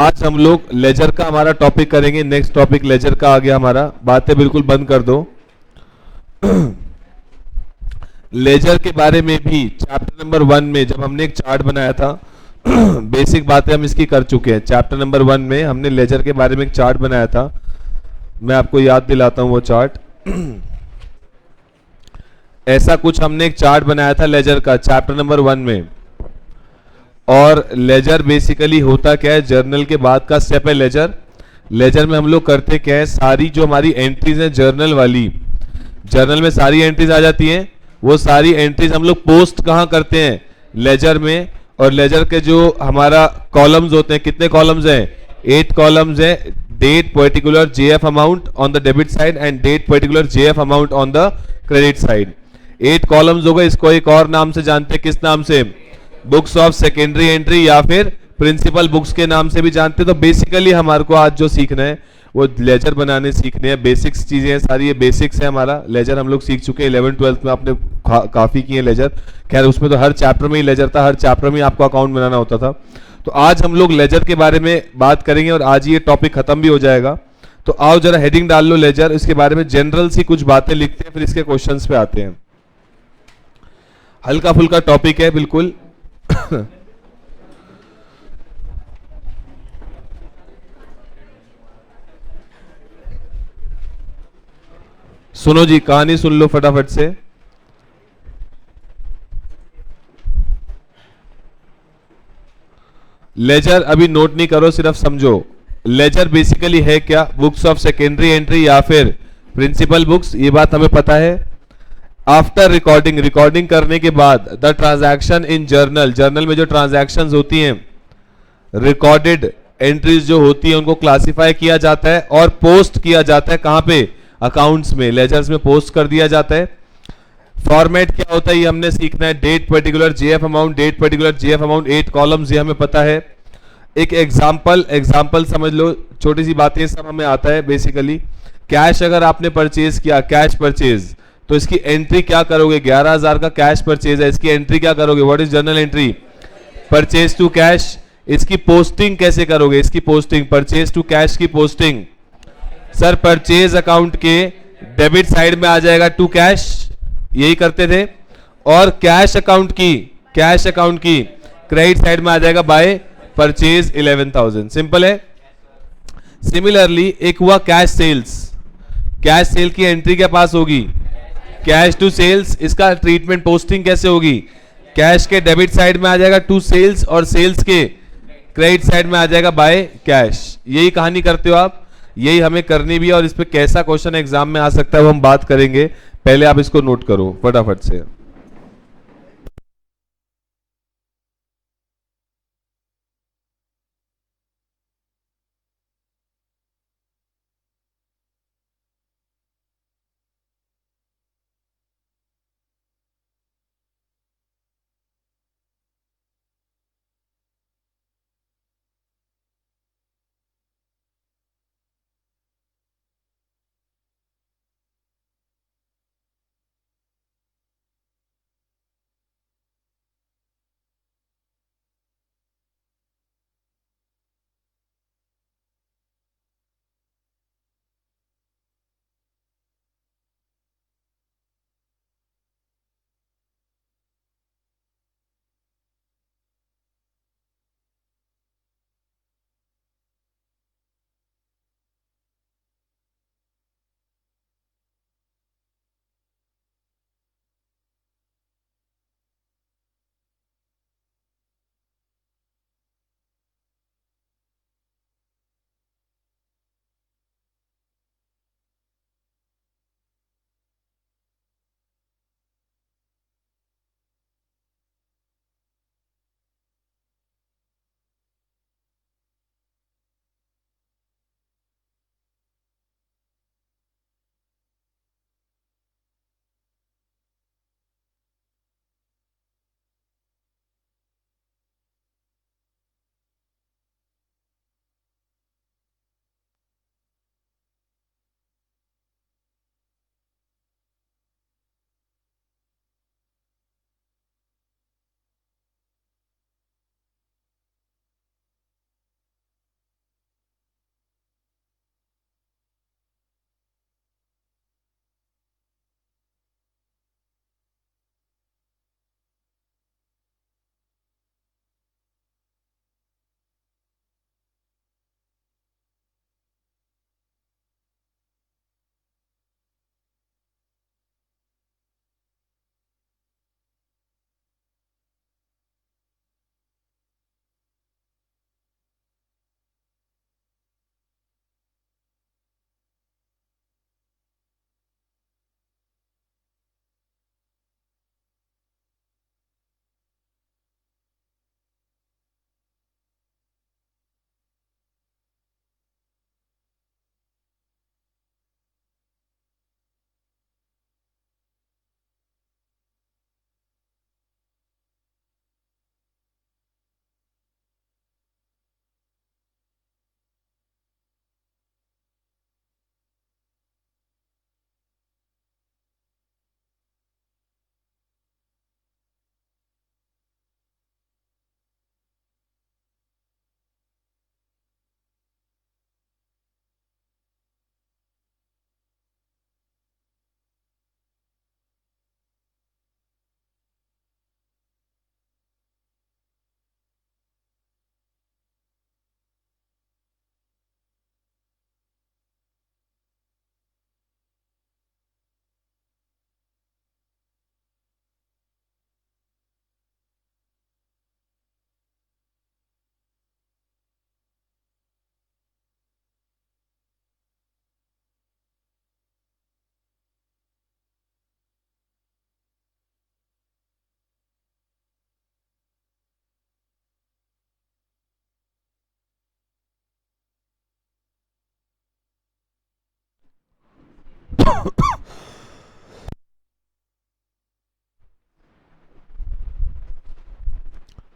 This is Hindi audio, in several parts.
आज हम लोग लेजर का हमारा टॉपिक करेंगे। नेक्स्ट टॉपिक लेजर का आ गया हमारा। बातें बिल्कुल बंद कर दो। लेजर के बारे में भी चैप्टर नंबर 1 में जब हमने एक चार्ट बनाया था, बेसिक बातें हम इसकी कर चुके हैं। चैप्टर नंबर 1 में हमने लेजर के बारे में एक चार्ट बनाया था। मैं आपको याद दिलाता हूं वो चार्ट। ऐसा कुछ हमने एक चार्ट बनाया था लेजर का चैप्टर नंबर 1 में। और लेजर बेसिकली होता क्या है, जर्नल के बाद का स्टेप है लेजर। लेजर में हम लोग करते क्या है, सारी जो हमारी एंट्रीज हैं जर्नल वाली, जर्नल में सारी एंट्रीज आ जाती हैं। वो सारी एंट्रीज हम लोग पोस्ट कहाँ करते हैं, लेजर में। और लेजर के जो हमारा कॉलम्स होते हैं, कितने कॉलम्स हैं, 8 कॉलम्स हैं। Date particular JF amount on the debit side and date particular JF amount on the credit side. 8 columns हो गए। इसको एक और नाम से जानते हैं, किस नाम से, बुक्स ऑफ सेकेंडरी एंट्री या फिर प्रिंसिपल बुक्स के नाम से भी जानते हैं। तो बेसिकली हमारे को आज जो सीखना है वो लेजर बनाने सीखने हैं। बेसिक्स चीजें हैं सारी, ये बेसिक्स है हमारा। लेजर हम लोग सीख चुके हैं 11th-12th में, आपने काफी किए लेजर। खैर उसमें तो हर चैप्टर में ही लेजर था, हर चैप्टर में आपको अकाउंट बनाना होता था। तो आज हम लोग लेजर के बारे में बात करेंगे और आज ये टॉपिक खत्म भी हो जाएगा। तो आओ जरा हेडिंग डाल लो लेजर, इसके बारे में जनरल सी कुछ बातें लिखते हैं, फिर इसके क्वेश्चंस पे आते हैं। हल्का फुल्का टॉपिक है बिल्कुल। सुनो जी, कहानी सुन लो फटाफट से। लेजर अभी नोट नहीं करो, सिर्फ समझो। लेजर बेसिकली है क्या, बुक्स ऑफ सेकेंडरी एंट्री या फिर प्रिंसिपल बुक्स, ये बात हमें पता है। आफ्टर रिकॉर्डिंग, रिकॉर्डिंग करने के बाद the transaction in journal, journal में जो ट्रांजैक्शंस होती हैं, रिकॉर्डेड एंट्रीज जो होती है उनको क्लासिफाई किया जाता है और पोस्ट किया जाता है। कहां पे, अकाउंट्स में, लेजर्स में पोस्ट कर दिया जाता है। फॉर्मेट क्या होता है ये हमने सीखना है। Date particular JF amount, date particular JF amount, 8 columns, ये हमें पता है। एक एग्जांपल, एग्जांपल समझ लो, छोटी सी बातें सब हमें आता है बेसिकली। कैश अगर आपने परचेज किया, कैश परचेज, तो इसकी एंट्री क्या करोगे, 11,000 का कैश परचेज है, इसकी एंट्री क्या करोगे, what is journal entry, purchase to cash. इसकी पोस्टिंग कैसे करोगे, इसकी पोस्टिंग, परचेज टू कैश की पोस्टिंग, सर परचेज अकाउंट के डेबिट साइड में आ जाएगा टू कैश, यही करते थे। और कैश अकाउंट की, कैश अकाउंट की क्रेडिट साइड में आ जाएगा बाय परचेज 11,000। सिंपल है। सिमिलरली एक हुआ कैश सेल्स, कैश सेल की एंट्री क्या पास होगी, कैश टू सेल्स। इसका ट्रीटमेंट, पोस्टिंग कैसे होगी, कैश के डेबिट साइड में आ जाएगा टू सेल्स और सेल्स के क्रेडिट साइड में आ जाएगा बाय कैश। यही कहानी करते हो आप, यही हमें करनी भी है। और इस पे कैसा क्वेश्चन एग्जाम में आ सकता है वो हम बात करेंगे। पहले आप इसको नोट करो फटाफट से।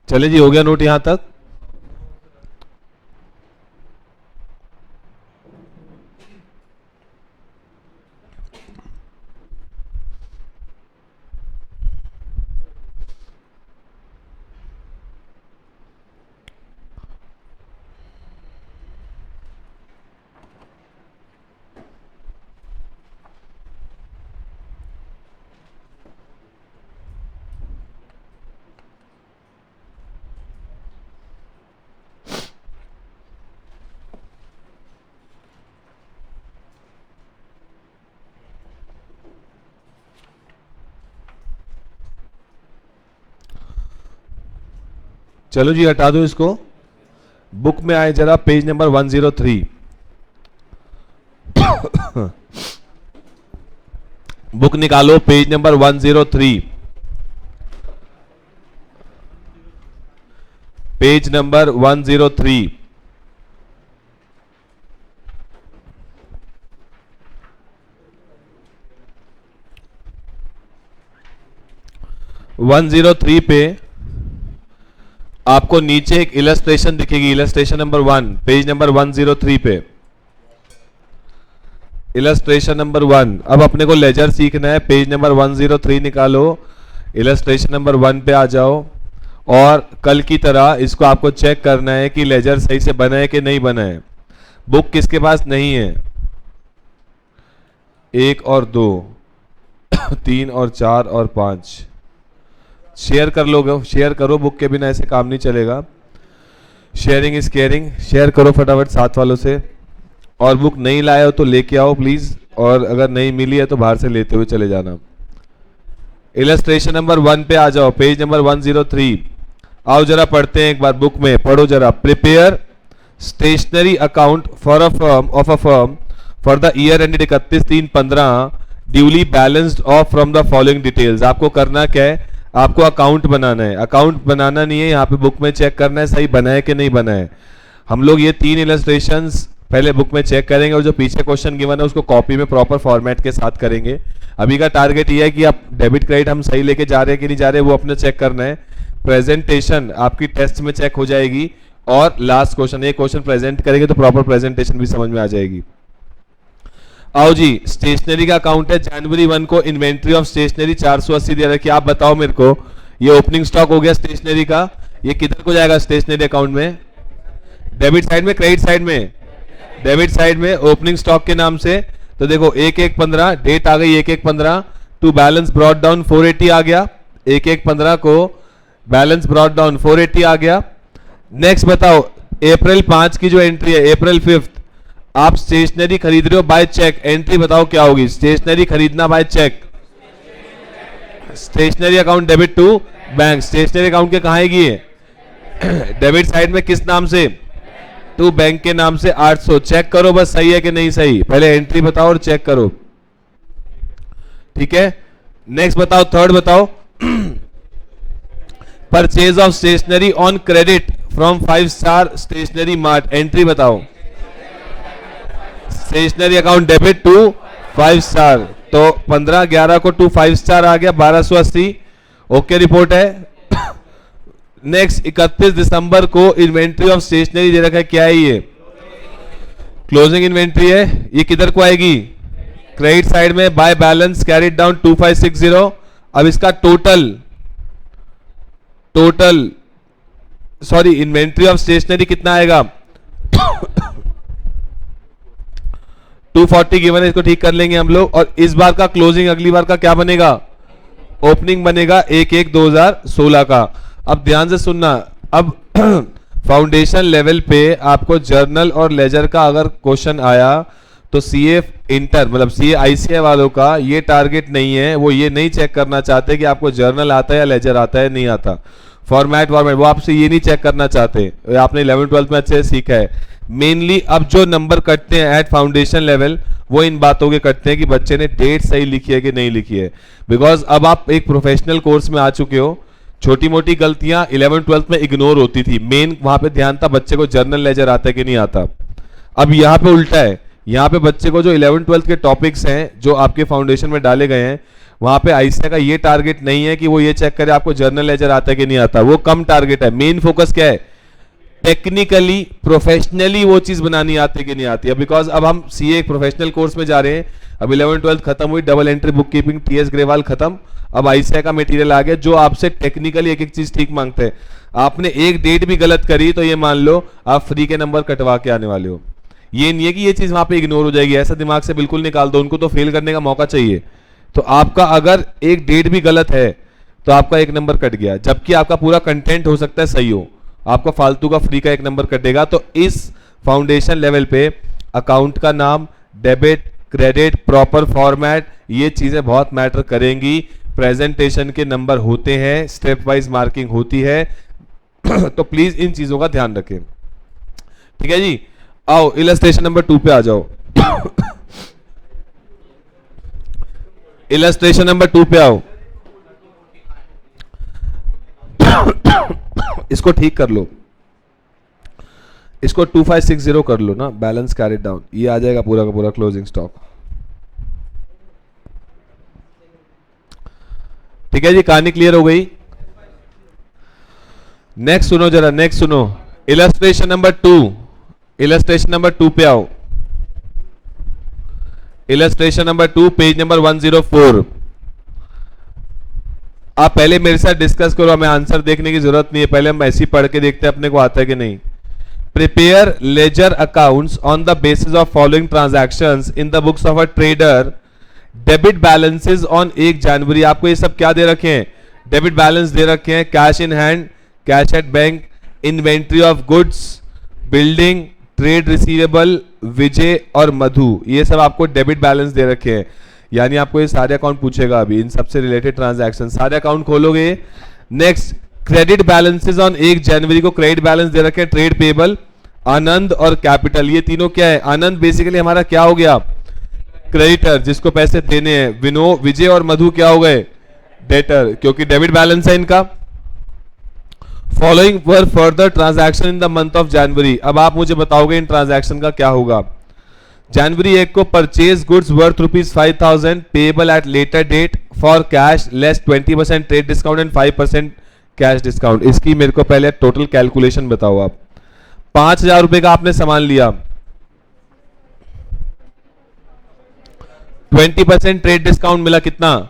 चले जी, हो गया नोट यहां तक। चलो जी, हटा दो इसको। बुक में आए जरा, पेज नंबर 103। बुक निकालो, पेज नंबर 103। Page number 103। 103 पे आपको नीचे एक इलस्ट्रेशन दिखेगी, इलस्ट्रेशन नंबर 1, पेज नंबर 103 पे। Illustration number 1। अब अपने को लेजर सीखना है। पेज नंबर 103 निकालो, इलस्ट्रेशन नंबर 1 पे आ जाओ, और कल की तरह इसको आपको चेक करना है कि लेजर सही से बना है कि नहीं बना है। बुक किसके पास नहीं है? 1 और 2, 3 और 4 और 5। शेयर कर लोगे, शेयर करो, बुक के बिना ऐसे काम नहीं चलेगा। Sharing is caring. शेयर करो फटाफट 7 वालों से। और बुक नहीं लाए हो तो लेके आओ प्लीज, और अगर नहीं मिली है तो बाहर से लेते हुए चले जाना। इलस्ट्रेशन नंबर 1 पे आ जाओ, पेज नंबर 103। आओ जरा पढ़ते हैं एक बार, बुक में पढ़ो जरा। Prepare stationery account for a firm of a firm for the year ended 31/3/15 duly balanced off from the following details. आपको करना क्या है? आपको अकाउंट बनाना है। अकाउंट बनाना नहीं है, यहाँ पे बुक में चेक करना है सही बना है कि नहीं बना है। हम लोग ये 3 इलस्ट्रेशंस पहले बुक में चेक करेंगे, और जो पीछे क्वेश्चन गिवन है उसको कॉपी में प्रॉपर फॉर्मेट के साथ करेंगे। अभी का टारगेट ये है कि आप डेबिट क्रेडिट हम सही लेके जा रहे हैं कि नहीं जा रहे, वो अपने चेक करना है। प्रेजेंटेशन आपकी टेस्ट में चेक हो जाएगी, और लास्ट क्वेश्चन, एक क्वेश्चन प्रेजेंट करेंगे तो प्रॉपर प्रेजेंटेशन भी समझ में आ जाएगी। आओ जी, स्टेशनरी का अकाउंट है। जनवरी 1 को इन्वेंट्री ऑफ स्टेशनरी 480 दे रखी है। आप बताओ मेरे को, ये ओपनिंग स्टॉक हो गया स्टेशनरी का, ये किधर को जाएगा स्टेशनरी अकाउंट में? डेबिट साइड में, क्रेडिट साइड में? डेबिट साइड में, ओपनिंग स्टॉक के नाम से। तो देखो 1/1/15 डेट आ गई, 1/1/15 टू बैलेंस ब्रॉड डाउन 480 आ गया। 1/1/15 को बैलेंस ब्रॉड डाउन 480 आ गया। नेक्स्ट बताओ, अप्रैल 5 की जो एंट्री है, अप्रैल 5 आप स्टेशनरी खरीद रहे हो बाय चेक, एंट्री बताओ क्या होगी? स्टेशनरी खरीदना by cheque, stationery account debit to bank. Stationery account के कहां आएगी ये? डेबिट साइड में किस नाम से? टू बैंक के नाम से 800। चेक करो बस सही है कि नहीं सही, पहले एंट्री बताओ और चेक करो, ठीक है। नेक्स्ट बताओ, थर्ड बताओ। Purchase of stationery on credit from 5 star stationery mart, entry बताओ। Stationery account debit to 5 star, तो 15/11 को टू 5 स्टार आ गया 1280। ओके रिपोर्ट है। नेक्स्ट 31 दिसंबर को इन्वेंट्री ऑफ स्टेशनरी दे रखा है, क्या है ये? क्लोजिंग इन्वेंट्री है। ये किधर को आएगी? क्रेडिट साइड में, बाय बैलेंस कैरिड डाउन 2560। अब इसका total sorry inventory of stationery कितना आएगा? 240 गिवन है, इसको ठीक कर लेंगे हम लोग। और इस बार का क्लोजिंग अगली बार का क्या बनेगा? ओपनिंग बनेगा 1/1/2016 का। अब ध्यान से सुनना, अब फाउंडेशन लेवल पे आपको जर्नल और लेजर का अगर क्वेश्चन आया तो सीए इंटर मतलब सीए आईसीआई वालों का ये टारगेट नहीं है, वो ये नहीं चेक करना चाहते कि आपको जर्नल आता है या लेजर आता है नहीं आता, फॉर्मेट वो आपसे ये नहीं चेक करना चाहते। आपने 11th-12th में अच्छे से सीखा है। मेनली अब जो नंबर कटते हैं एट फाउंडेशन लेवल वो इन बातों के कटते हैं कि बच्चे ने डेट सही लिखी है कि नहीं लिखी है। बिकॉज अब आप एक प्रोफेशनल कोर्स में आ चुके हो, छोटी मोटी गलतियां 11th-12th में इग्नोर होती थी, मेन वहां पे ध्यान था बच्चे को जर्नल लेजर आता है कि नहीं आता। अब यहाँ पे उल्टा है, यहाँ पे बच्चे को जो 11th-12th के टॉपिक्स हैं जो आपके फाउंडेशन में डाले गए हैं वहां पे आईसीआई का ये टारगेट नहीं है कि वो ये चेक करे आपको जर्नल लेजर आता है कि नहीं आता, वो कम टारगेट है। मेन फोकस क्या है, टेक्निकली प्रोफेशनली वो चीज बनानी आती है कि नहीं आती है। बिकॉज अब हम सीए एक प्रोफेशनल कोर्स में जा रहे हैं, अब 11th-12th खत्म हुई, double entry book keeping TS Grewal खत्म, अब आईसीआई का मटेरियल आ गया जो आपसे टेक्निकली एक एक चीज ठीक मांगते हैं। आपने एक डेट भी गलत करी तो ये मान लो आप फ्री के नंबर कटवा के आने वाले हो। ये नहीं है कि ये चीज वहां पे इग्नोर हो जाएगी, ऐसा दिमाग से बिल्कुल निकाल दो, उनको तो फेल करने का मौका चाहिए। तो आपका अगर एक डेट भी गलत है तो आपका एक नंबर कट गया, जबकि आपका पूरा कंटेंट हो सकता है सही हो, आपका फालतू का फ्री का एक नंबर कटेगा। तो इस फाउंडेशन लेवल पे अकाउंट का नाम, डेबिट क्रेडिट, प्रॉपर फॉर्मेट, ये चीजें बहुत मैटर करेंगी। प्रेजेंटेशन के नंबर होते हैं, स्टेप वाइज मार्किंग होती है तो प्लीज इन चीजों का ध्यान रखें। ठीक है जी, आओ इलस्ट्रेशन नंबर 2 पे आ जाओ। इलस्ट्रेशन नंबर 2 पे आओ। इसको ठीक कर लो, इसको 2560 कर लो ना, बैलेंस कैरिड डाउन, ये आ जाएगा पूरा का पूरा क्लोजिंग स्टॉक। ठीक है जी, कहानी क्लियर हो गई। नेक्स्ट सुनो जरा, नेक्स्ट सुनो, इलस्ट्रेशन नंबर 2, इलस्ट्रेशन नंबर 2 पे आओ। Illustration number 2 page number 104। आप पहले मेरे साथ डिस्कस करो, हमें आंसर देखने की जरूरत नहीं है, पहले हम ऐसे ही पढ़ के देखते हैं अपने को आता है कि नहीं। Prepare ledger accounts on the basis of following transactions in the books of a trader. Debit balances on 1 जनवरी, आपको ये सब क्या दे रखे हैं, डेबिट बैलेंस दे रखे हैं, cash in hand, cash at bank, inventory of goods, building, trade receivable, Vijay और मधु, ये सब आपको डेबिट बैलेंस दे रखे हैं। यानी आपको ये सारे अकाउंट पूछेगा अभी, इन सबसे रिलेटेड ट्रांजैक्शन सारे अकाउंट खोलोगे। नेक्स्ट, क्रेडिट बैलेंसेस ऑन 1 जनवरी को क्रेडिट बैलेंस दे रखे हैं, ट्रेड पेबल, आनंद और कैपिटल, ये तीनों क्या है, आनंद बेसिकली हमारा क्या हो गया, क्रेडिटर जिसको पैसे देने हैं, विजय और मधु क्या हो गए, डेटर, क्योंकि डेबिट बैलेंस है इनका। Following were further transaction in the month of January, अब आप मुझे बताओगे इन ट्रांजैक्शन का क्या होगा। जनवरी 1 को purchase goods worth ₹5,000 payable at later date for cash less 20% trade discount and 5% cash discount. इसकी मेरे को पहले टोटल कैलकुलेशन बताओ आप। 5,000 रुपए का आपने सामान लिया, 20% ट्रेड डिस्काउंट मिला, कितना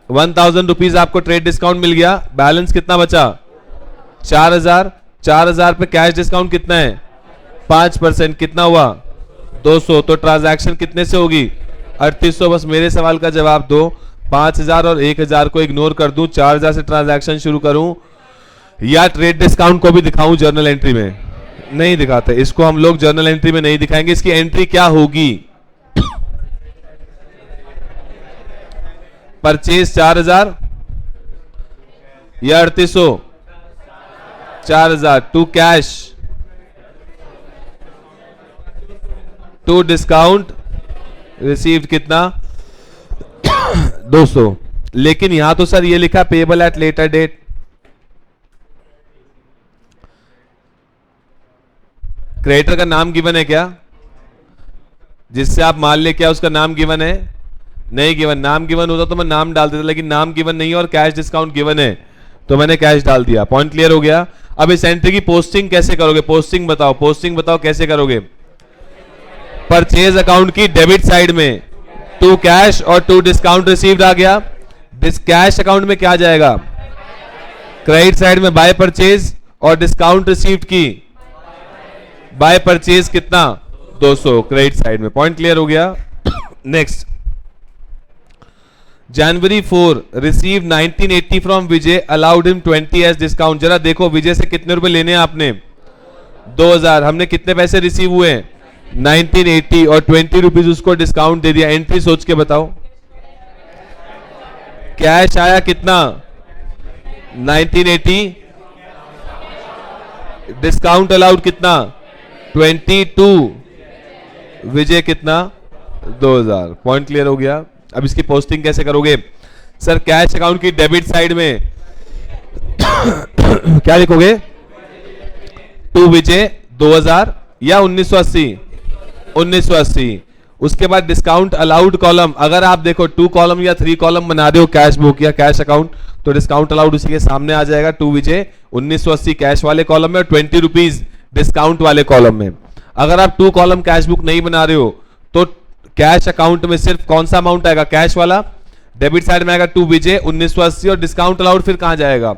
1,000 रुपीज आपको ट्रेड डिस्काउंट मिल गया, बैलेंस कितना बचा 4,000, 4,000 पे कैश डिस्काउंट कितना है 5%, कितना हुआ 200, तो ट्रांजैक्शन कितने से होगी 3800। बस मेरे सवाल का जवाब दो, 5,000 और 1,000 को इग्नोर कर दूं, 4,000 से ट्रांजैक्शन शुरू करूं या ट्रेड डिस्काउंट को भी दिखाऊं जर्नल एंट्री में, नहीं दिखाते, इसको हम लोग जर्नल एंट्री में नहीं दिखाएंगे। इसकी एंट्री क्या होगी, परचेज 4,000 या 3800, 4,000 to cash, to discount received कितना 200। लेकिन यहां तो सर ये लिखा payable at later date, creditor का नाम गिवन है क्या, जिससे आप माल लेके आए उसका नाम गिवन है, नहीं गिवन, नाम गिवन होता तो मैं नाम डाल देता, लेकिन नाम गिवन नहीं है और कैश डिस्काउंट गिवन है तो मैंने कैश डाल दिया। पॉइंट क्लियर हो गया। अब इस एंट्री की पोस्टिंग कैसे करोगे, पोस्टिंग बताओ, पोस्टिंग बताओ कैसे करोगे। परचेज अकाउंट की डेबिट साइड में टू कैश और टू डिस्काउंट रिसीव्ड आ गया, कैश अकाउंट में क्या जाएगा, क्रेडिट साइड में बाय परचेज, और डिस्काउंट रिसीव्ड की बाय परचेज कितना 200 क्रेडिट साइड में। पॉइंट क्लियर हो गया। Next, January 4 receive 1980 from Vijay, allowed him 20 as discount. जरा देखो विजय से कितने रुपए लेने हैं आपने 2000, हमने कितने पैसे रिसीव हुए 1980 और 20 रुपीज उसको डिस्काउंट दे दिया। एंट्री सोच के बताओ, कैश आया कितना 1980, डिस्काउंट अलाउड कितना 22, विजय कितना 2000। पॉइंट क्लियर हो गया। अब इसकी पोस्टिंग कैसे करोगे सर, कैश अकाउंट की डेबिट साइड में क्या लिखोगे, टू विजय 2000 या 1980, 1980, उसके बाद डिस्काउंट अलाउड कॉलम, अगर आप देखो 2 कॉलम या 3 कॉलम बना रहे हो कैश बुक या कैश अकाउंट, तो डिस्काउंट अलाउड उसी के सामने आ जाएगा। 2 विजय 1980 कैश वाले कॉलम में और 20 रुपीज डिस्काउंट वाले कॉलम में। अगर आप 2 कॉलम कैश बुक नहीं बना रहे हो तो कैश अकाउंट में सिर्फ कौन सा अमाउंट आएगा, कैश वाला, डेबिट साइड में आएगा 2 विजय 1980 और डिस्काउंट अलाउड फिर कहां जाएगा,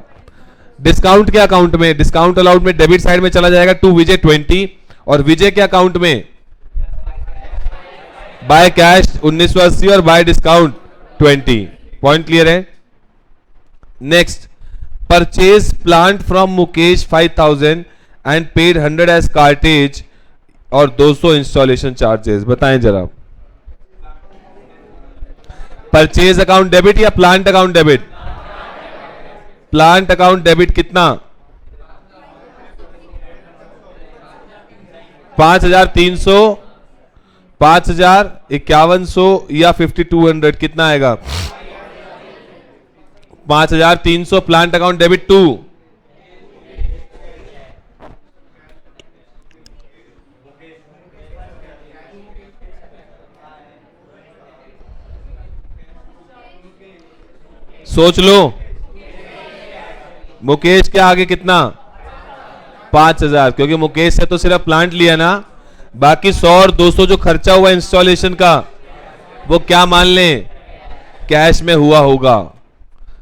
डिस्काउंट के अकाउंट में, डिस्काउंट अलाउड में डेबिट साइड में चला जाएगा 2 विजय 20 और विजय के अकाउंट में बाय कैश 1980 और बाय डिस्काउंट 20। पॉइंट क्लियर है। Next, purchase plant from Mukesh 5000 and paid 100 as cartage और 200 इंस्टॉलेशन चार्जेस। बताएं जरा, परचेज अकाउंट डेबिट या plant account debit? Plant account debit कितना, 5300, 5000, 5100 या 5200, कितना आएगा? 5300 प्लांट अकाउंट डेबिट 2। सोच लो, मुकेश के आगे कितना, 5000, क्योंकि मुकेश से तो सिर्फ प्लांट लिया ना, बाकी 100 और 200 जो खर्चा हुआ इंस्टॉलेशन का वो क्या मान लें, कैश में हुआ होगा।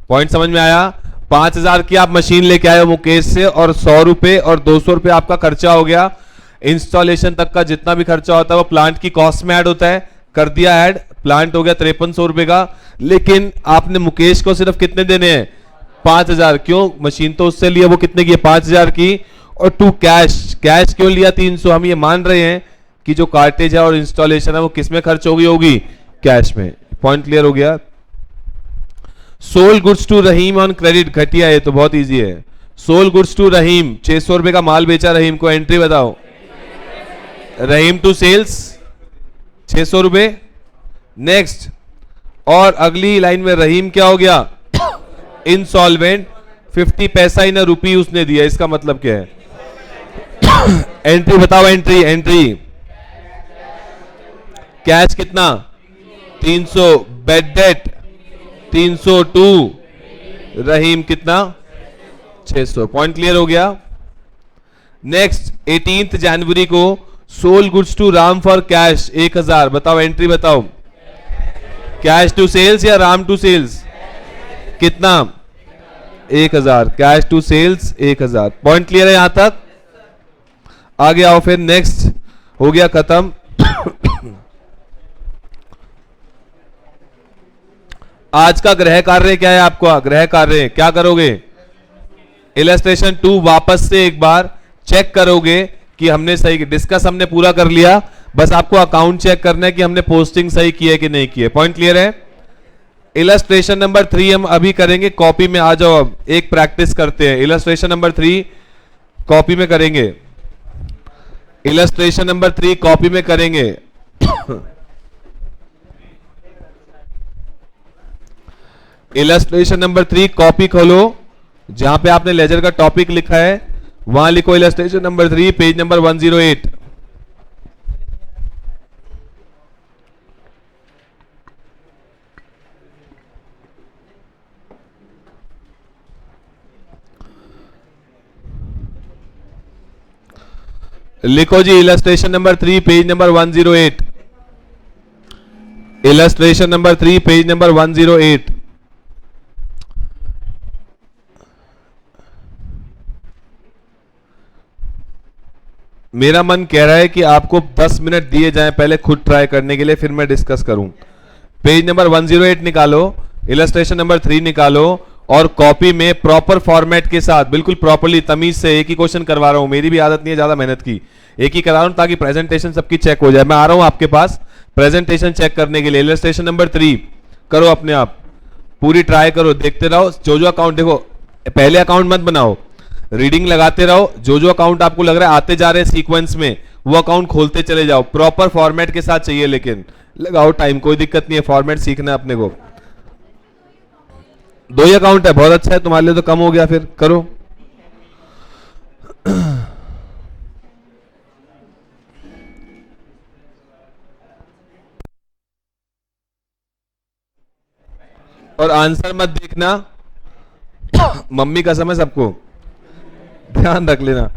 पॉइंट समझ में आया? 5000 की आप मशीन लेके आए हो मुकेश से और 100 रुपए और 200 रुपए आपका खर्चा हो गया। इंस्टॉलेशन तक का जितना भी खर्चा होता है वो प्लांट की कॉस्ट में ऐड होता है, कर दिया ऐड, प्लांट हो गया 5300 रुपए का। लेकिन आपने मुकेश को सिर्फ कितने देने हैं, 5000। क्यों? मशीन तो उससे लिया, वो कितने की है, 5000 की। और 2 कैश, कैश क्यों लिया 300? हम ये मान रहे हैं कि जो कार्टेज है और इंस्टॉलेशन है वो किस में खर्च होगी, कैश में। पॉइंट क्लियर हो गया। Sold goods to Rahim on credit, घटिया है तो बहुत इजी है। सोल गुड्स टू रहीम, 600 रुपए का माल बेचा रहीम को, एंट्री बताओ। रहीम टू सेल्स 600 रुपए। नेक्स्ट, और अगली लाइन में रहीम क्या हो गया, इंसॉल्वेंट, 50 पैसा इन रुपी उसने दिया, इसका मतलब क्या है? एंट्री बताओ, एंट्री, एंट्री कैश कितना, 300, बेड डेट 302, रहीम कितना, 600। पॉइंट क्लियर हो गया। नेक्स्ट, 18 जनवरी को sold goods to Ram for cash 1000, बताओ एंट्री बताओ। कैश टू सेल्स या राम टू सेल्स, कितना, 1000, cash to sales 1000। Point clear है यहां तक? आगे आओ फिर, नेक्स्ट हो गया खत्म। आज का गृह कार्य क्या है आपका, गृह कार्य क्या करोगे, इलस्ट्रेशन 2 वापस से एक बार चेक करोगे कि हमने सही, डिस्कस हमने पूरा कर लिया, बस आपको अकाउंट चेक करना है कि हमने पोस्टिंग सही की है कि नहीं की है। पॉइंट क्लियर है? इलस्ट्रेशन नंबर 3 हम अभी करेंगे, कॉपी में आ जाओ, अब एक प्रैक्टिस करते हैं। इलस्ट्रेशन नंबर 3 कॉपी में करेंगे, इलस्ट्रेशन नंबर 3 कॉपी में करेंगे। इलस्ट्रेशन नंबर 3 कॉपी खोलो, जहां पे आपने लेजर का टॉपिक लिखा है वहां लिखो इलस्ट्रेशन नंबर 3, पेज नंबर 108। लिखो जी, illustration number 3 page number 108, illustration number 3 page number 108। मेरा मन कह रहा है कि आपको 10 मिनट दिए जाएं पहले खुद ट्राई करने के लिए, फिर मैं डिस्कस करूं। पेज नंबर 108 निकालो, इलस्ट्रेशन नंबर 3 निकालो और कॉपी में प्रॉपर फॉर्मेट के साथ बिल्कुल प्रॉपर्ली तमीज से एक ही क्वेश्चन करवा रहा हूं, मेरी भी आदत नहीं है ज्यादा मेहनत की, एक ही करा रहा हूं ताकि प्रेजेंटेशन सबकी चेक हो जाए। मैं आ रहा हूं आपके पास प्रेजेंटेशन चेक करने के लिए। इलस्ट्रेशन नंबर 3 करो अपने आप, पूरी ट्राई करो, देखते रहो। जो अकाउंट देखो, पहले अकाउंट मत बनाओ, रीडिंग लगाते रहो, जो अकाउंट आपको लग रहा है आते जा रहे हैं सीक्वेंस में वो अकाउंट खोलते चले जाओ। प्रॉपर फॉर्मेट के साथ चाहिए, लेकिन लगाओ टाइम, कोई दिक्कत नहीं है, फॉर्मेट सीखना है अपने को। 2 ही अकाउंट है, बहुत अच्छा है, तुम्हारे लिए तो कम हो गया, फिर करो। और आंसर मत देखना, मम्मी कसम है सबको, ध्यान रख लेना।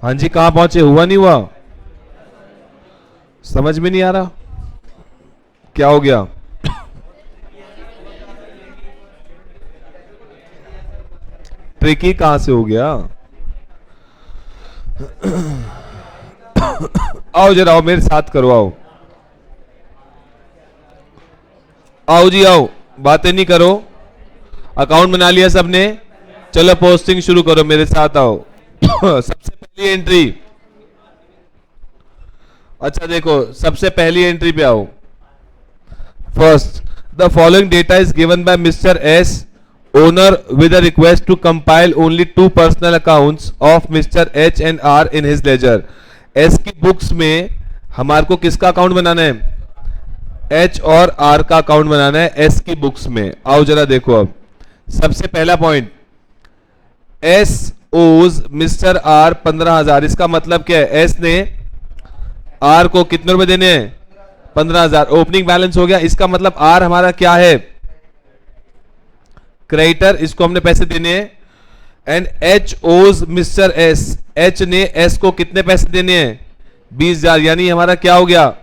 हाँ जी, कहां पहुंचे? हुआ नहीं हुआ? समझ में नहीं आ रहा क्या हो गया? ट्रिकी कहां से हो गया? आओ जरा, आओ मेरे साथ करो, आओ आओ जी आओ, बातें नहीं करो। अकाउंट बना लिया सबने? चलो पोस्टिंग शुरू करो, मेरे साथ आओ। सबसे पहली एंट्री, अच्छा देखो, सबसे पहली एंट्री पे आओ। First, the following data is given by mister S owner with a request to compile only 2 personal accounts of mister H and R in his ledger. S की बुक्स में हमारे को किसका अकाउंट बनाना है? एच और आर का अकाउंट बनाना है एस की बुक्स में। आओ जरा देखो, अब सबसे पहला पॉइंट, एस ओज मिस्टर आर 15,000। इसका मतलब क्या है? एस ने आर को कितने रुपए देने हैं? 15,000। ओपनिंग बैलेंस हो गया। इसका मतलब आर हमारा क्या है? क्रेडिटर, इसको हमने पैसे देने हैं। एंड एच ओज मिस्टर एस, एच ने एस को कितने पैसे देने हैं? 20,000। यानी हमारा क्या हो गया?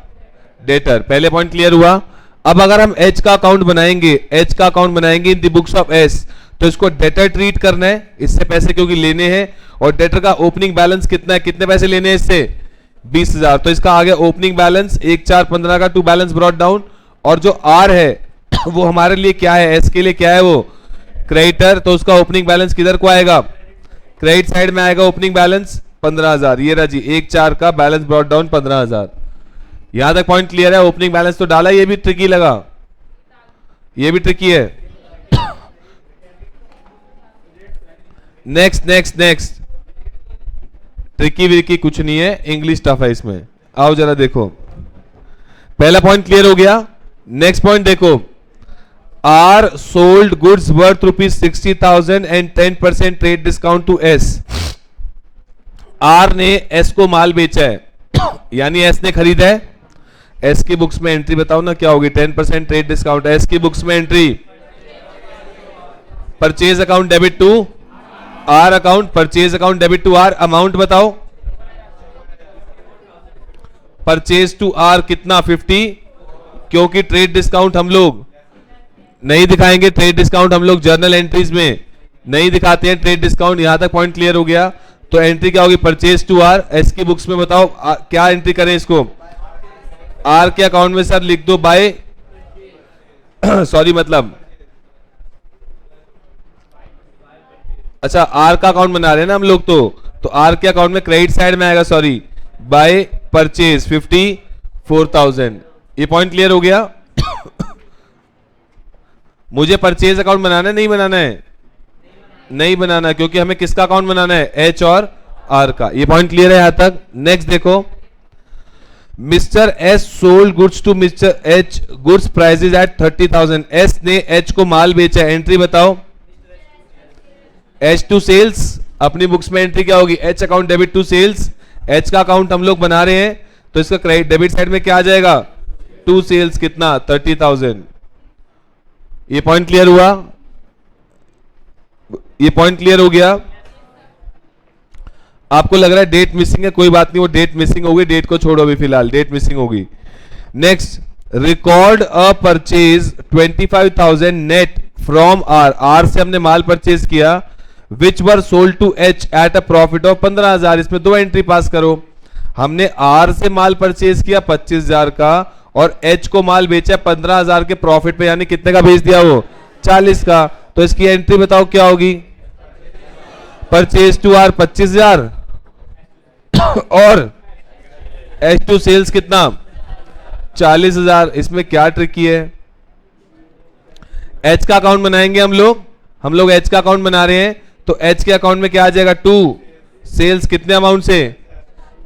डेटर। पहले पॉइंट क्लियर हुआ। अब अगर हम एच का अकाउंट बनाएंगे, एच का अकाउंट बनाएंगे in the books of S, तो इसको डेटर ट्रीट करना है, इससे पैसे क्योंकि लेने हैं। और डेटर का ओपनिंग बैलेंस कितना है? कितने पैसे लेने हैं इससे? 20,000। तो इसका आ गया ओपनिंग बैलेंस 1,415 का, टू बैलेंस ब्रॉट डाउन। और जो आर है वो हमारे लिए क्या है? एस के लिए क्या है? वो क्रेडिटर। तो उसका ओपनिंग बैलेंस किधर को आएगा? क्रेडिट साइड में आएगा ओपनिंग बैलेंस 15,000। ये रहा जी, 1,4 का बैलेंस ब्रॉट डाउन 15,000। यहां तक पॉइंट क्लियर है? ओपनिंग बैलेंस तो डाला, ये भी ट्रिकी लगा? ये भी ट्रिकी है। Next next next, tricky Vicky कुछ नहीं है, इंग्लिश टफ है इसमें। आओ जरा देखो, पहला पॉइंट क्लियर हो गया। नेक्स्ट पॉइंट देखो, R sold goods worth ₹60,000 and 10% trade discount to S. R ने एस को माल बेचा है, यानी एस ने खरीदा है। एस की बुक्स में एंट्री बताओ ना क्या होगी? 10% ट्रेड डिस्काउंट। एस की बुक्स में entry, purchase account debit to R account, purchase account debit to R. Amount बताओ, परचेज टू आर कितना? 50, क्योंकि ट्रेड डिस्काउंट हम लोग नहीं दिखाएंगे। ट्रेड डिस्काउंट हम लोग जर्नल एंट्रीज में नहीं दिखाते हैं ट्रेड डिस्काउंट। यहां तक पॉइंट क्लियर हो गया। तो एंट्री क्या होगी? Purchase to R. एस की बुक्स में बताओ क्या एंट्री करें इसको? आर के अकाउंट में सर लिख दो बाय सॉरी, मतलब अच्छा आर का अकाउंट बना रहे हैं ना हम लोग, तो आर के अकाउंट में क्रेडिट साइड में आएगा, सॉरी, बाय परचेज 54,000। ये पॉइंट क्लियर हो गया। मुझे परचेज अकाउंट बनाना है, नहीं बनाना है? नहीं बनाना, क्योंकि हमें किसका अकाउंट बनाना है? एच और आर का। ये पॉइंट क्लियर है यहां तक। नेक्स्ट देखो, mister S sold goods to mister H, goods prices at 30,000। S ने एच को माल बेचा। एंट्री बताओ, एच टू सेल्स। अपनी बुक्स में एंट्री क्या होगी? H account debit to sales. H का अकाउंट हम लोग बना रहे हैं, तो इसका क्रेडिट डेबिट साइड में क्या आ जाएगा? टू सेल्स कितना? 30,000। ये पॉइंट क्लियर हुआ? ये पॉइंट क्लियर हो गया? आपको लग रहा है डेट मिसिंग है? कोई बात नहीं, वो डेट मिसिंग होगी, डेट को छोड़ो अभी फिलहाल, डेट मिसिंग होगी। Next, record a purchase 25,000 net from R. R से हमने माल परचेज किया, which were sold to H at a profit of 15,000। इसमें 2 एंट्री पास करो। हमने आर से माल परचेज किया 25,000 का, और एच को माल बेचा 15,000 के प्रॉफिट पे, यानी कितने का बेच दिया? वो 40 का। तो इसकी एंट्री बताओ क्या होगी? परचेज टू आर 25,000 और एच टू सेल्स कितना? 40,000। इसमें क्या ट्रिकी है? एच का अकाउंट बनाएंगे हम लोग एच का अकाउंट बना रहे हैं, तो एच के अकाउंट में क्या आ जाएगा? टू सेल्स कितने अमाउंट से?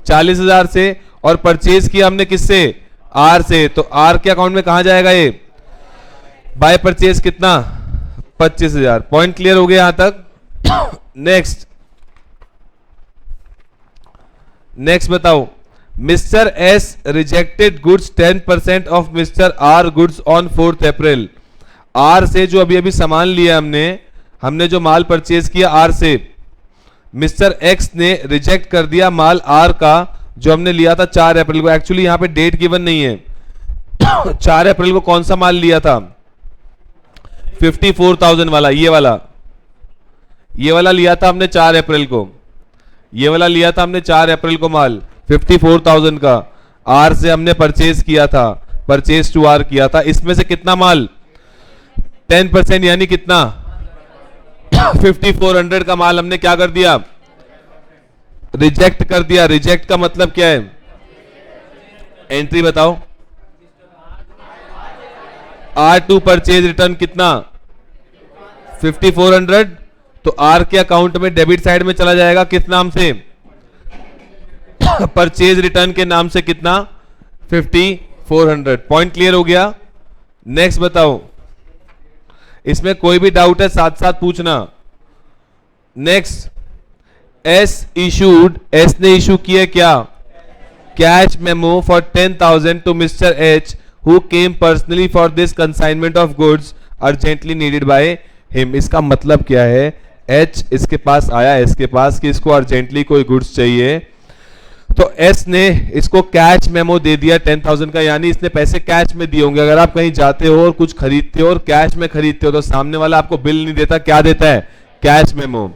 40,000 से। और परचेज किया हमने किससे? आर से। तो आर के अकाउंट में कहां जाएगा ये? बाय परचेज कितना? 25,000। पॉइंट क्लियर हो गया यहां तक। नेक्स्ट बताओ, mister S rejected goods 10% of mister R goods on 4th April. R से जो अभी सामान लिया हमने जो माल परचेज किया आर से, मिस्टर एक्स ने रिजेक्ट कर दिया माल आर का जो हमने लिया था 4 अप्रैल को। एक्चुअली यहां पे डेट गिवन नहीं है। 4 अप्रैल को कौन सा माल लिया था? 54,000 वाला, ये वाला लिया था हमने 4 अप्रैल को। ये वाला लिया था हमने 4 अप्रैल को माल 54,000 का। आर से हमने परचेज किया था, परचेज टू आर किया था। इसमें से कितना माल? 10% यानी कितना? 5400 का माल हमने क्या कर दिया? रिजेक्ट कर दिया। रिजेक्ट का मतलब क्या है? एंट्री बताओ। आर टू परचेज रिटर्न कितना? 5400। तो आर के अकाउंट में डेबिट साइड में चला जाएगा किस नाम से? परचेज रिटर्न के नाम से। कितना? 5400। पॉइंट क्लियर हो गया? नेक्स्ट बताओ। इसमें कोई भी डाउट है साथ साथ पूछना। नेक्स्ट, एस इशूड, एस ने इशू किया क्या? Cash memo for 10,000 to mister H who came personally for this consignment of goods urgently needed by him. इसका मतलब क्या है? एच इसके पास आया, इसके पास कि इसको अर्जेंटली कोई गुड्स चाहिए, तो एस ने इसको कैश मेमो दे दिया 10,000 का, यानी इसने पैसे कैश में दिए होंगे। अगर आप कहीं जाते हो और कुछ खरीदते हो और कैश में खरीदते हो तो सामने वाला आपको बिल नहीं देता, क्या देता है? Cash memo.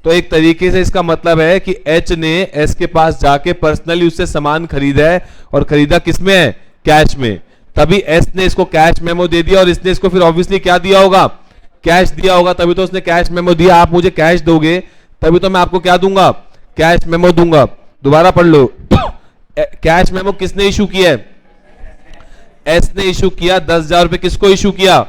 तो एक तरीके से इसका मतलब है कि एच ने एस के पास जाके पर्सनली उससे सामान खरीदा है, और खरीदा किसमें है? कैश में। तभी एस ने इसको कैश मेमो दे दिया, और इसने इसको फिर ऑब्वियसली क्या दिया होगा? कैश दिया होगा, तभी तो उसने कैश मेमो दिया। आप मुझे कैश दोगे तभी तो मैं आपको क्या दूंगा? कैश मेमो दूंगा। दोबारा पढ़ लो। कैश मेमो किसने इशू किया है? एस ने इशू किया। 10,000 रुपए किसको इशू किया?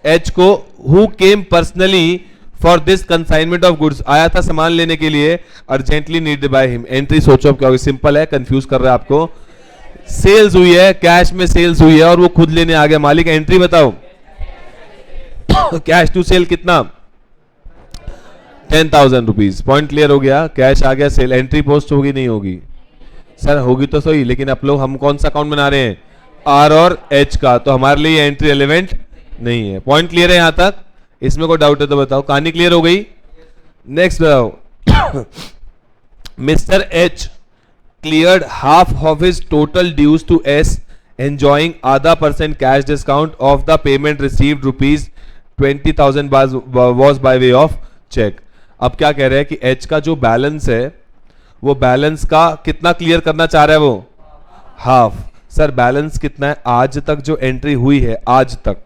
एच को। Who came personally for this consignment of goods, आया था सामान लेने के लिए, urgently needed by him. Entry सोचो क्या होगी? सिंपल है, कंफ्यूज कर रहा है आपको। सेल्स हुई है, कैश में सेल्स हुई है और वो खुद लेने आ गया मालिक। एंट्री बताओ। कैश टू सेल कितना? 10,000 रुपीज। पॉइंट क्लियर हो गया? कैश आ गया, सेल। एंट्री पोस्ट होगी नहीं होगी? सर होगी तो सही, लेकिन अब लोग हम कौन सा अकाउंट बना रहे हैं? आर और एच का, तो हमारे लिए एंट्री रिलेवेंट नहीं है। पॉइंट क्लियर है यहां तक? इसमें कोई डाउट है तो बताओ। कहानी क्लियर हो गई? नेक्स्ट बताओ। Mister H cleared half of his total dues to S, enjoying आधा % cash discount of the payment received rupees 20,000 was by way of check। अब क्या कह रहे हैं कि H का जो बैलेंस है वो बैलेंस का कितना क्लियर करना चाह रहा है? वो हाफ। सर बैलेंस कितना है? आज तक जो एंट्री हुई है, आज तक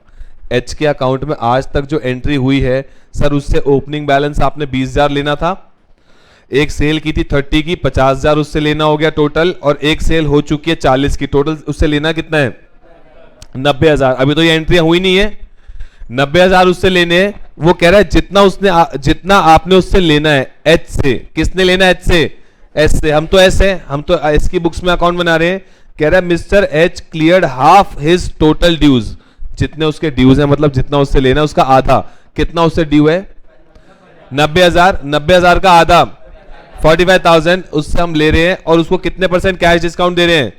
H के अकाउंट में आज तक जो एंट्री हुई है सर, उससे ओपनिंग बैलेंस आपने 20,000 लेना था। एक सेल की थी 30 की, 50,000 उससे लेना हो गया टोटल, और एक सेल हो चुकी है 40 की, टोटल उससे लेना कितना है? 90,000। अभी तो ये एंट्रियां हुई नहीं है, 90,000 उससे लेने हैं। वो कह रहा है जितना आपने उससे लेना है एच से। किसने लेना है? एच से। एस से। हम तो एस है, हम तो एस की बुक्स में अकाउंट बना रहे हैं। कह रहा है mister H cleared half his total dues. जितने उसके ड्यूज है, मतलब जितना उससे लेना है उसका आधा। कितना उससे ड्यू है? 90,000। 90,000 का आधा 45,000 उससे हम ले रहे हैं, और उसको कितने % कैश डिस्काउंट दे रहे हैं?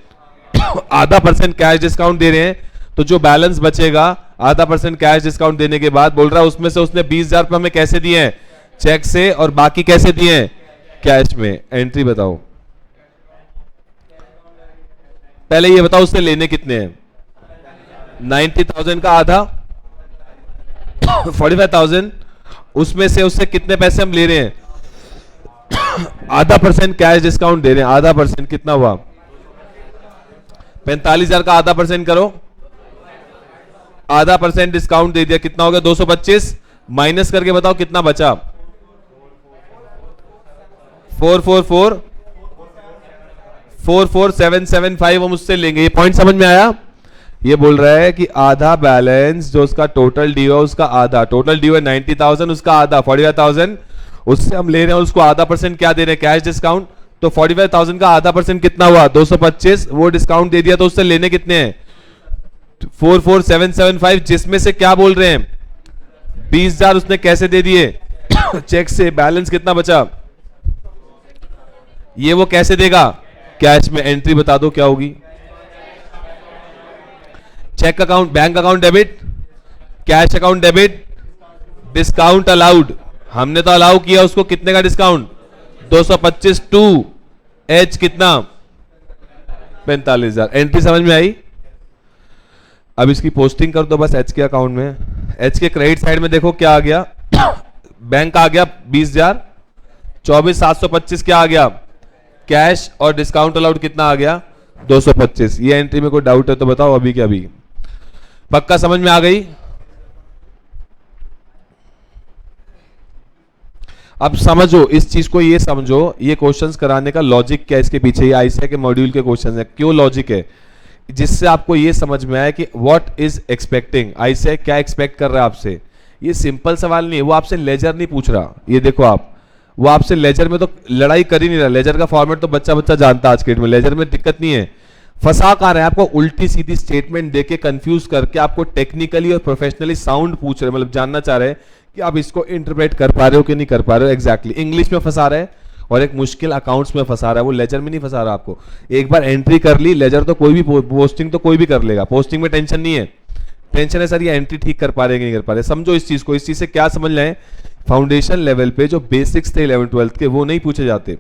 आधा % कैश डिस्काउंट दे रहे हैं। तो जो बैलेंस बचेगा आधा % कैश डिस्काउंट देने के बाद, बोल रहा है उसमें से उसने 20,000 रुपए हमें कैसे दिए हैं? चेक से। और बाकी कैसे दिए हैं? कैश में। एंट्री बताओ। पहले ये बताओ उससे लेने कितने हैं? 90,000 का आधा 45,000, उसमें से उससे कितने पैसे हम ले रहे हैं? आधा % कैश डिस्काउंट दे रहे हैं। आधा % कितना हुआ? 45,000 का आधा % करो। आधा % डिस्काउंट दे दिया, कितना हो गया? 225। माइनस करके बताओ कितना बचा? 44775 हम उससे लेंगे। ये पॉइंट समझ में आया? ये बोल रहा है कि आधा बैलेंस जो उसका टोटल ड्यू है उसका आधा, टोटल ड्यू है 90,000, उसका आधा 45,000 उससे हम ले रहे हैं, उसको आधा % क्या दे रहे हैं? Cash discount. तो 45,000 का आधा % कितना हुआ? 225। वो डिस्काउंट दे दिया, तो उससे लेने कितने हैं? 44775, जिसमें से क्या बोल रहे हैं? 20,000 उसने कैसे दे दिए? चेक से। बैलेंस कितना बचा? ये वो कैसे देगा? कैश में। एंट्री बता दो क्या होगी? Cheque account, bank account debit, cash account debit, discount allowed. हमने तो अलाउ किया उसको, कितने का डिस्काउंट? 225 टू एच कितना 45,000। एंट्री समझ में आई? अब इसकी पोस्टिंग कर दो बस एच के अकाउंट में। एच के क्रेडिट साइड में देखो क्या आ गया, बैंक आ गया 20,000, 24,725 क्या आ गया कैश, और डिस्काउंट अलाउड कितना आ गया 225। ये एंट्री में कोई डाउट है तो बताओ अभी के अभी। पक्का समझ में आ गई? अब समझो इस चीज को, ये समझो ये क्वेश्चंस कराने का लॉजिक क्या है इसके पीछे। ये आईसीए के मॉड्यूल के क्वेश्चंस है, क्यों लॉजिक है, जिससे आपको ये समझ में आया कि व्हाट इज एक्सपेक्टिंग, आईसीए क्या एक्सपेक्ट कर रहा है आपसे। ये सिंपल सवाल नहीं है, वो आपसे लेजर नहीं पूछ रहा। ये देखो आप, वो आपसे लेजर में तो लड़ाई कर ही नहीं रहा। लेजर का फॉर्मेट तो बच्चा बच्चा जानता है आज के डेट में, लेजर में दिक्कत नहीं है। फंसा कहाँ रहे हैं आपको, उल्टी सीधी स्टेटमेंट देके कंफ्यूज करके आपको टेक्निकली और प्रोफेशनली साउंड पूछ रहे, मतलब जानना चाह रहे हैं कि आप इसको इंटरप्रेट कर पा रहे हो कि नहीं कर पा रहे हो। एग्जैक्टली इंग्लिश में फंसा रहे हैं और एक मुश्किल अकाउंट्स में फंसा रहा है, वो लेजर में नहीं फंसा रहा आपको। एक बार एंट्री कर ली, लेजर तो कोई भी, पोस्टिंग तो कोई भी कर लेगा, पोस्टिंग में टेंशन नहीं है। टेंशन है सर ये एंट्री ठीक कर पा रहे कि नहीं कर पा रहे। समझो इस चीज को, इस चीज से क्या समझ लें, फाउंडेशन लेवल पे जो बेसिक्स थे 11th-12th के वो नहीं पूछे जाते,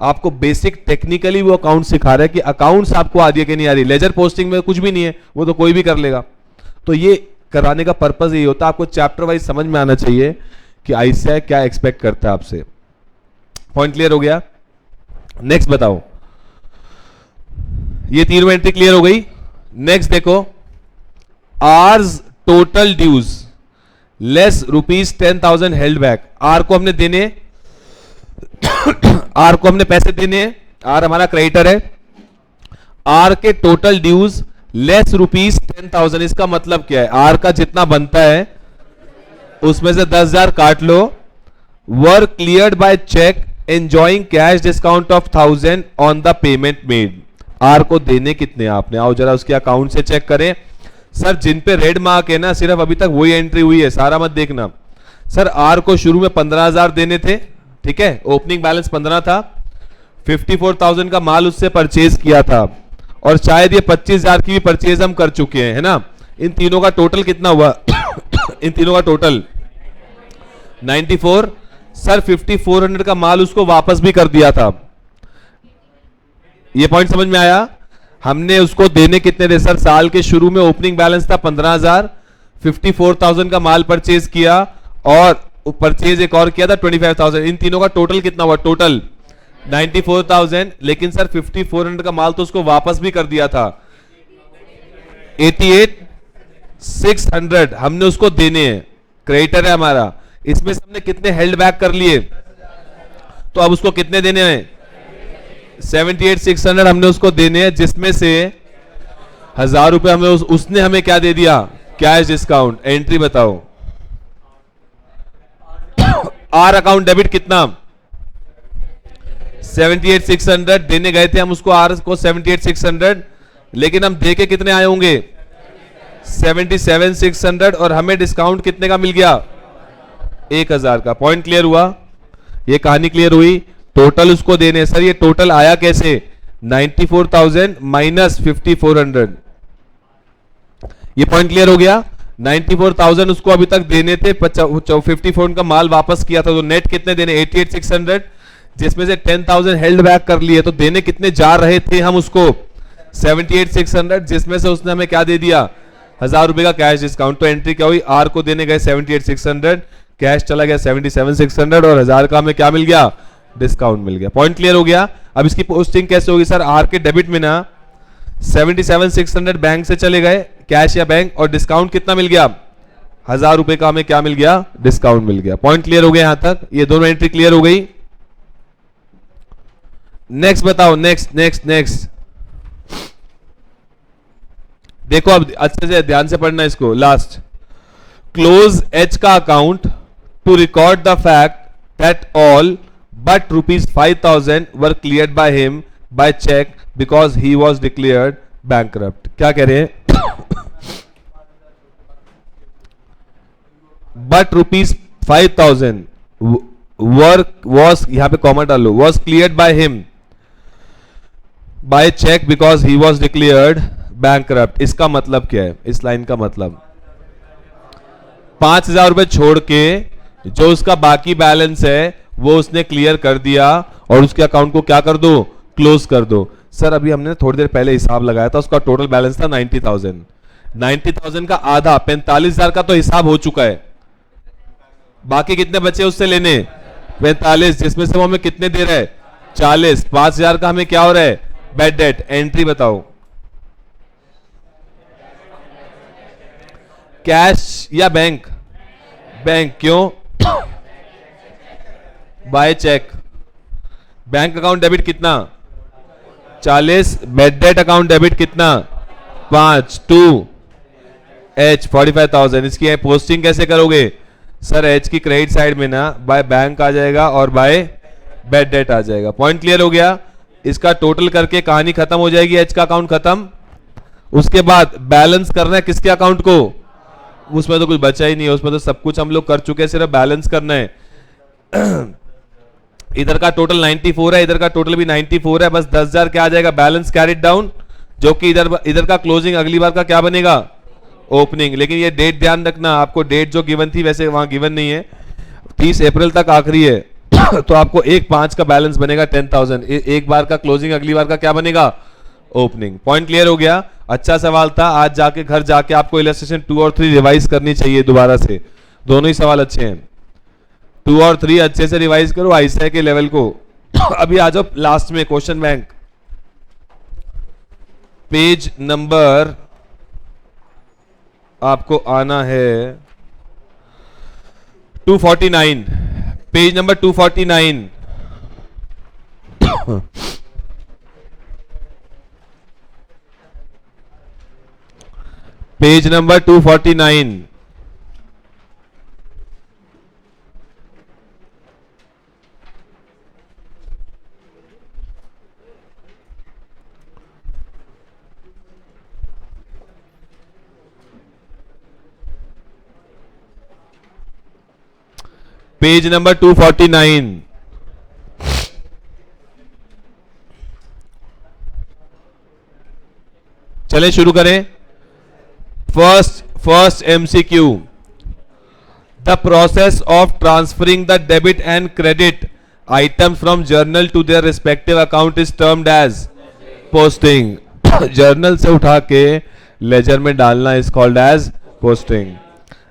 आपको बेसिक टेक्निकली वो अकाउंट सिखा रहा है कि अकाउंट्स आपको आ रही है कि नहीं आ रही। लेजर पोस्टिंग में कुछ भी नहीं है, वो तो कोई भी कर लेगा। तो ये कराने का पर्पस यही होता है, आपको चैप्टर वाइज समझ में आना चाहिए कि आईसीए क्या एक्सपेक्ट करता है आपसे। पॉइंट क्लियर हो गया? नेक्स्ट बताओ, ये तीनों एंट्री क्लियर हो गई। नेक्स्ट देखो, R's total dues less ₹10,000 held back. R को हमने देने, आर को हमने पैसे देने हैं, आर हमारा क्रेडिटर है। आर के टोटल ड्यूज लेस ₹10,000, इसका मतलब क्या है, आर का जितना बनता है उसमें से 10,000 काट लो। Were cleared by cheque enjoying cash discount of 1,000 on the payment made. R को देने कितने आपने, आओ जरा उसके अकाउंट से चेक करें। सर जिन पे रेड मार्क है ना, सिर्फ अभी तक वही एंट्री हुई है, सारा मत देखना। सर आर को शुरू में 15,000 देने थे, ठीक है, ओपनिंग बैलेंस 15 था, 54,000 का माल उससे परचेज किया था, और शायद ये 25,000 की भी परचेज हम कर चुके हैं, है ना। इन तीनों का टोटल कितना हुआ इन तीनों का टोटल 94। सर 5400 का माल उसको वापस भी कर दिया था। ये पॉइंट समझ में आया? हमने उसको देने कितने थे सर, साल के शुरू में ओपनिंग बैलेंस था 15,000, 54,000 का माल परचेज किया और परचेज एक और किया था 25,000। इन तीनों का टोटल कितना हुआ, टोटल 94,000। लेकिन सर 5400 का माल तो उसको वापस भी कर दिया था, 88,600 हमने उसको देने हैं, क्रेडिटर है हमारा। इसमें से हमने कितने हेल्ड बैक कर लिए, तो अब उसको कितने देने हैं, 78,600 हमने उसको देने हैं, जिसमें से 1,000 रुपए हमें उसने हमें क्या दे दिया, कैश डिस्काउंट। एंट्री बताओ, आर अकाउंट डेबिट कितना 78,600 देने गए थे हम उसको, आर को 78,600, लेकिन हम दे के कितने आए होंगे 77,600, और हमें डिस्काउंट कितने का मिल गया 1,000 का। पॉइंट क्लियर हुआ, ये कहानी क्लियर हुई। टोटल उसको देने, सर ये टोटल आया कैसे, 94,000 माइनस 5400, ये पॉइंट क्लियर हो गया। 94,000 उसको अभी तक देने थे, 54 का माल वापस किया था, तो नेट कितने देने 88,600, जिसमें से 10,000 हेल्ड बैक कर लिए, तो देने कितने जा रहे थे हम उसको 78,600, जिसमें से उसने हमें क्या दे दिया 1,000 रुपए का कैश डिस्काउंट। तो एंट्री क्या हुई, आर को देने गए 78,600, कैश चला गया 77,600 और 1,000 का हमें क्या मिल गया, डिस्काउंट मिल गया। पॉइंट क्लियर हो गया। अब इसकी पोस्टिंग कैसे होगी सर, आर के डेबिट में ना 77,600 बैंक से चले गए, कैश या बैंक, और डिस्काउंट कितना मिल गया 1,000 रुपए का हमें क्या मिल गया, डिस्काउंट मिल गया। पॉइंट क्लियर हो गया यहां तक, ये दोनों एंट्री क्लियर हो गई। नेक्स्ट बताओ, नेक्स्ट देखो अब अच्छे से ध्यान से पढ़ना इसको। लास्ट, क्लोज एच का account to record the fact that all but ₹5,000 were cleared by him by cheque because he was declared bankrupt. क्या कह रहे हैं, बट ₹5,000 वर्क वॉज, यहां पे कॉमा डालो, was cleared by him by cheque because he was declared bankrupt. इसका मतलब क्या है, इस लाइन का मतलब 5,000 रुपए छोड़ के जो उसका बाकी बैलेंस है वो उसने क्लियर कर दिया, और उसके अकाउंट को क्या कर दो, क्लोज कर दो। सर अभी हमने थोड़ी देर पहले हिसाब लगाया था, उसका टोटल बैलेंस था 90,000। 90,000 का आधा 45,000 का तो हिसाब हो चुका है, बाकी कितने बचे उससे लेने, 45, जिसमें से वो हमें कितने दे रहा है, 40। 5,000 का हमें क्या हो रहा है, बैड डेट। एंट्री बताओ, कैश या बैंक, बैंक, क्यों, by cheque. Bank account debit कितना, 40, बैड डेट अकाउंट डेबिट कितना, 5, 2 एच 45,000। इसकी पोस्टिंग कैसे करोगे सर, एच की क्रेडिट साइड में ना बाय बैंक आ जाएगा और बाय बैड डेट आ जाएगा। पॉइंट क्लियर हो गया, इसका टोटल करके कहानी खत्म हो जाएगी, एच का अकाउंट खत्म। उसके बाद बैलेंस करना है किसके अकाउंट को, उसमें तो कुछ बचा ही नहीं है, उसमें तो सब कुछ हम लोग कर चुके हैं, सिर्फ बैलेंस करना है। इधर का टोटल 94 है, इधर का टोटल भी 94 है, बस 10,000 क्या आ जाएगा, बैलेंस कैरिड डाउन, जो कि इधर का क्लोजिंग अगली बार का क्या बनेगा, ओपनिंग। लेकिन ये डेट ध्यान रखना, आपको डेट जो गिवन थी वैसे वहां गिवन नहीं है, 30 अप्रैल तक आखिरी है। तो आपको 1/5 का बैलेंस बनेगा 10,000, एक बार का क्लोजिंग, अगली बार का क्या बनेगा, ओपनिंग। पॉइंट क्लियर हो गया, अच्छा सवाल था। आज जाके घर जाके आपको इलस्ट्रेशन 2 और 3 रिवाइज करनी चाहिए दोबारा से, दोनों ही सवाल अच्छे हैं। 2 और 3 अच्छे से रिवाइज करो आईसीआई के लेवल को। अभी आ जाओ लास्ट में क्वेश्चन बैंक, पेज नंबर आपको आना है 249, page number 249। Page number 249। Page number 249। चले शुरू करें। First MCQ, the process of transferring the debit and credit items from journal to their respective account is termed as posting. Journal से उठा के लेजर में डालना is called as posting.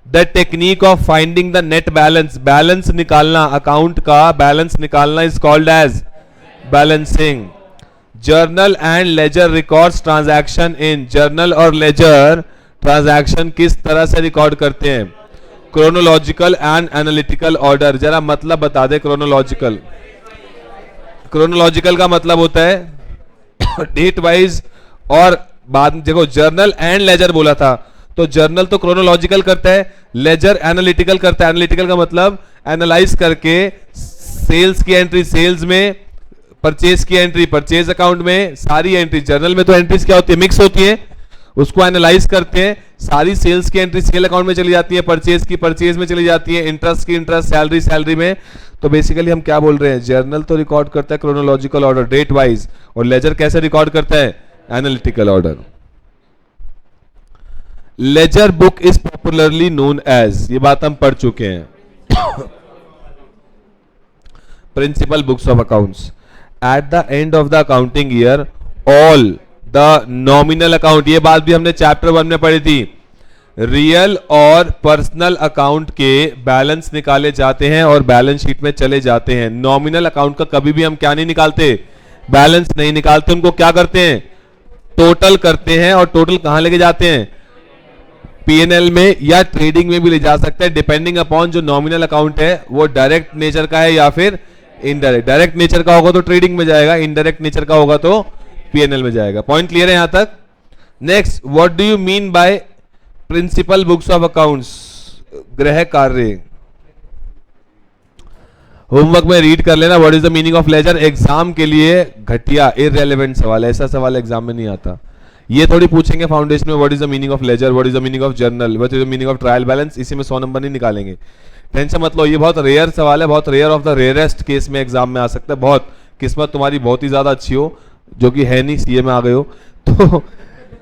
The technique of finding the net balance, balance निकालना, अकाउंट का बैलेंस निकालना is called as balancing. Journal and ledger records transaction in, journal और लेजर ट्रांजैक्शन किस तरह से रिकॉर्ड करते हैं, क्रोनोलॉजिकल एंड एनालिटिकल ऑर्डर। जरा मतलब बता दे क्रोनोलॉजिकल। क्रोनोलॉजिकल का मतलब होता है डेट वाइज, और बाद देखो जर्नल एंड लेजर बोला था, तो जर्नल तो क्रोनोलॉजिकल करता है, लेजर एनालिटिकल करता है। एनालिटिकल का मतलब एनालाइज करके सेल्स की एंट्री सेल्स में, परचेज की एंट्री परचेज अकाउंट में, सारी एंट्री जर्नल में तो एंट्रीज क्या होती है, मिक्स होती है, उसको एनालाइज करते हैं, सारी सेल्स की एंट्री सेल अकाउंट में चली जाती है, परचेज की परचेज में चली जाती है, इंटरेस्ट की इंटरेस्ट, सैलरी सैलरी में। तो बेसिकली हम क्या बोल रहे हैं, जर्नल तो रिकॉर्ड करता है क्रोनोलॉजिकल ऑर्डर डेट वाइज, और लेजर कैसे रिकॉर्ड करता है, analytical order. Ledger book is popularly known as, ये बात हम पढ़ चुके हैं, principal books of accounts. At the end of the accounting year all the nominal account, ये बात भी हमने चैप्टर 1 में पढ़ी थी, रियल और पर्सनल अकाउंट के बैलेंस निकाले जाते हैं और बैलेंस शीट में चले जाते हैं। नॉमिनल अकाउंट का कभी भी हम क्या नहीं निकालते, बैलेंस नहीं निकालते, उनको क्या करते हैं, टोटल करते हैं। और टोटल कहां लेके जाते हैं, पीएनएल में या ट्रेडिंग में भी ले जा सकते हैं, डिपेंडिंग अपॉन जो नॉमिनल अकाउंट है वो डायरेक्ट नेचर का है या फिर इनडायरेक्ट। डायरेक्ट नेचर का होगा तो ट्रेडिंग में जाएगा, इनडायरेक्ट नेचर का होगा तो पीएनएल में जाएगा। पॉइंट क्लियर है यहां तक। Next, what do you mean by principal books of accounts, गृह कार्य। होमवर्क में रीड कर लेना, what is the meaning of ledger. Exam के लिए घटिया इररिलेवेंट सवाल है, ऐसा सवाल एग्जाम में नहीं आता। ये थोड़ी पूछेंगे फाउंडेशन में what is the meaning of ledger, what is the meaning of journal, what is the meaning of trial balance, इसी में 100 नंबर नहीं निकालेंगे, टेंशन मत लो। ये बहुत रेयर सवाल है, बहुत rare of the rarest case में एग्जाम में आ सकता है। बहुत किस्मत तुम्हारी बहुत ही ज्यादा अच्छी हो, जो कि है नहीं, सीए में आ गए हो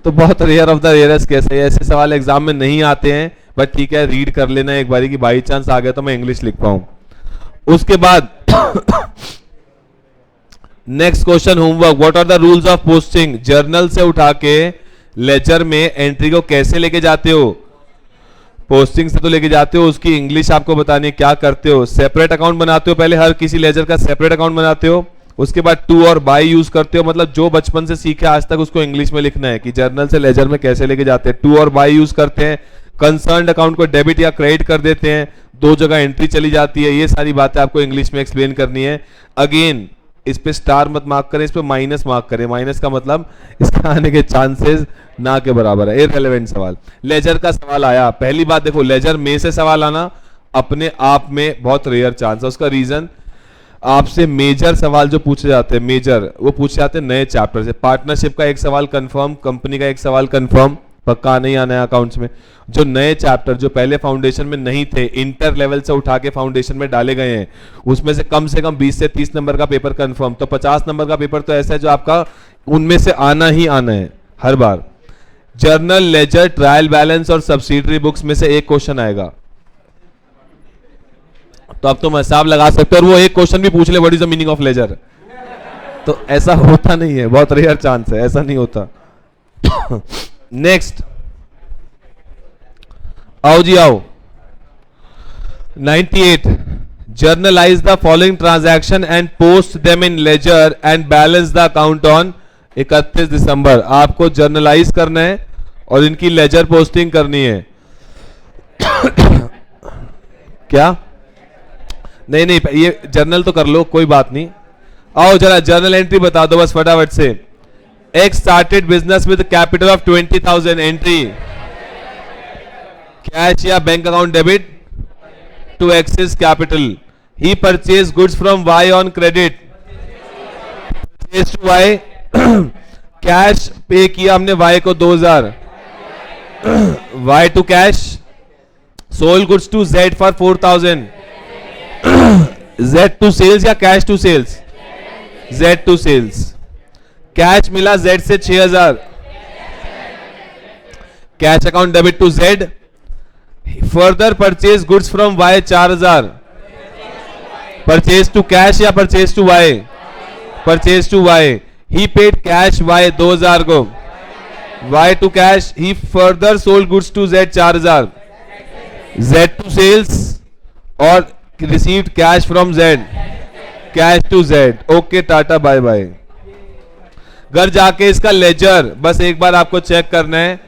तो बहुत rare of the rarest case है, ऐसे सवाल एग्जाम में नहीं आते हैं। बट ठीक है, रीड कर लेना एक बारी की, बाई चांस आ गया तो मैं इंग्लिश लिख पाऊं। उसके बाद next question homework, what are the rules of posting? Journal से उठा के लेजर में एंट्री को कैसे लेके जाते हो? पोस्टिंग से तो लेके जाते हो, उसकी इंग्लिश आपको बतानी है, क्या करते हो? सेपरेट अकाउंट बनाते हो, पहले हर किसी लेजर का सेपरेट अकाउंट बनाते हो, उसके बाद टू और बाय यूज करते हो, मतलब जो बचपन से सीखे आज तक उसको इंग्लिश में लिखना है कि जर्नल से लेजर में कैसे लेके जाते हैं। टू और बाय यूज करते हैं, कंसर्न्ड अकाउंट को डेबिट या क्रेडिट कर देते हैं, दो जगह एंट्री चली जाती है, ये सारी बातें आपको इंग्लिश में एक्सप्लेन करनी है। अगेन इस पे स्टार मत मार्क करें, इस पे माइनस मार्क करें, माइनस का मतलब इसका आने के चांसेस ना के बराबर है। इररिलेवेंट सवाल। लेजर का सवाल आया, पहली बात देखो, लेजर में से सवाल आना अपने आप में बहुत रेयर चांस है। उसका रीजन, आपसे मेजर सवाल जो पूछे जाते हैं, मेजर वो पूछे जाते हैं नए चैप्टर से। पार्टनरशिप का एक सवाल कंफर्म, कंपनी का एक सवाल कंफर्म, पक्का नहीं आना है अकाउंट्स में। जो नए चैप्टर जो पहले फाउंडेशन में नहीं थे, इंटर लेवल से उठा के फाउंडेशन में डाले गए हैं, उसमें से कम 20 से 30 नंबर का पेपर कंफर्म। तो 50 नंबर का पेपर तो ऐसा है जो आपका उनमें से आना ही आना है हर बार। जर्नल, लेजर, ट्रायल बैलेंस और सब्सिडरी बुक्स में से एक क्वेश्चन आएगा, तो अब तुम हिसाब लगा सकते हो। और वो एक क्वेश्चन भी पूछ ले, what is the meaning of ledger, तो ऐसा होता नहीं है, बहुत रेयर चांस है, ऐसा नहीं होता। नेक्स्ट आओ जी आओ। 98, journalize the following transaction and post them in ledger and balance the account on 31 December. आपको जर्नलाइज करना है और इनकी लेजर पोस्टिंग करनी है। क्या? नहीं नहीं, ये जर्नल तो कर लो, कोई बात नहीं। आओ जरा जर्नल एंट्री बता दो बस फटाफट से। X started business with capital of 20,000, entry cash या bank account debit to X's capital. He purchase goods from Y on credit, purchase to Y, cash pay किया हमने वाई को 2000, Y to cash, sold goods to Z for 4000, Z to sales या cash to sales? Z to sales. Cash मिला जेड से 6000, cash account debit to Z. Further purchase goods from Y 4000, purchase to cash या purchase to Y? Purchase to Y. He paid cash Y 2000 को, Y to cash. He further sold goods to Z 4000, Z to sales और received cash from Z, cash to Z. Okay tata bye bye. घर जाके इसका लेजर बस एक बार आपको चेक करना है।